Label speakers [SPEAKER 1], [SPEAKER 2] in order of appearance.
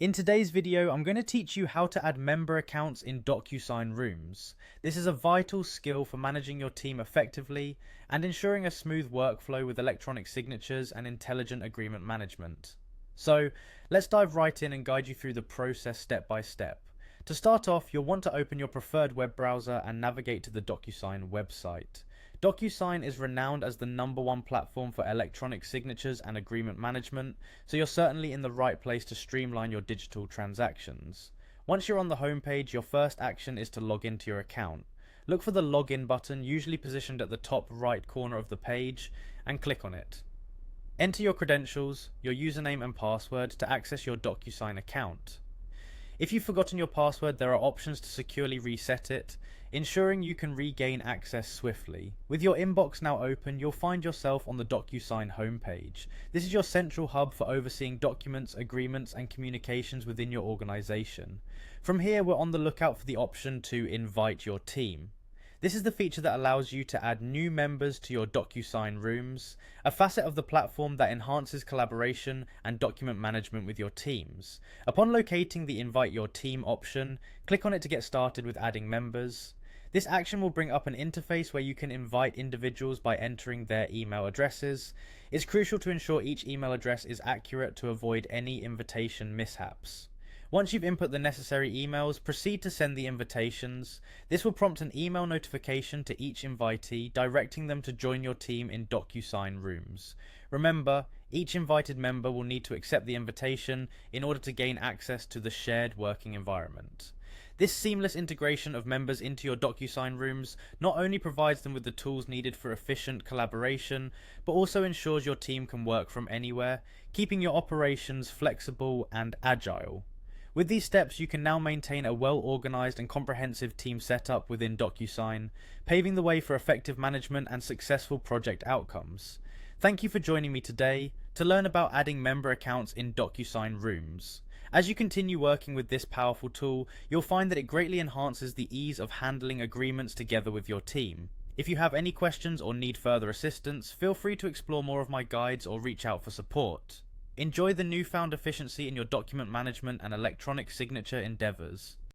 [SPEAKER 1] In today's video, I'm going to teach you how to add member accounts in Docusign rooms. This is a vital skill for managing your team effectively and ensuring a smooth workflow with electronic signatures and intelligent agreement management. So, let's dive right in and guide you through the process step by step. To start off, you'll want to open your preferred web browser and navigate to the Docusign website. Docusign is renowned as the #1 platform for electronic signatures and agreement management, so you're certainly in the right place to streamline your digital transactions. Once you're on the homepage, your first action is to log into your account. Look for the login button, usually positioned at the top right corner of the page, and click on it. Enter your credentials, your username and password to access your Docusign account. If you've forgotten your password, there are options to securely reset it, ensuring you can regain access swiftly. With your inbox now open, you'll find yourself on the Docusign homepage. This is your central hub for overseeing documents, agreements, and communications within your organization. From here, we're on the lookout for the option to invite your team. This is the feature that allows you to add new members to your Docusign rooms, a facet of the platform that enhances collaboration and document management with your teams. Upon locating the Invite Your Team option, click on it to get started with adding members. This action will bring up an interface where you can invite individuals by entering their email addresses. It's crucial to ensure each email address is accurate to avoid any invitation mishaps. Once you've input the necessary emails, proceed to send the invitations. This will prompt an email notification to each invitee, directing them to join your team in Docusign rooms. Remember, each invited member will need to accept the invitation in order to gain access to the shared working environment. This seamless integration of members into your Docusign rooms not only provides them with the tools needed for efficient collaboration, but also ensures your team can work from anywhere, keeping your operations flexible and agile. With these steps, you can now maintain a well-organized and comprehensive team setup within Docusign, paving the way for effective management and successful project outcomes. Thank you for joining me today to learn about adding member accounts in Docusign rooms. As you continue working with this powerful tool, you'll find that it greatly enhances the ease of handling agreements together with your team. If you have any questions or need further assistance, feel free to explore more of my guides or reach out for support. Enjoy the newfound efficiency in your document management and electronic signature endeavors.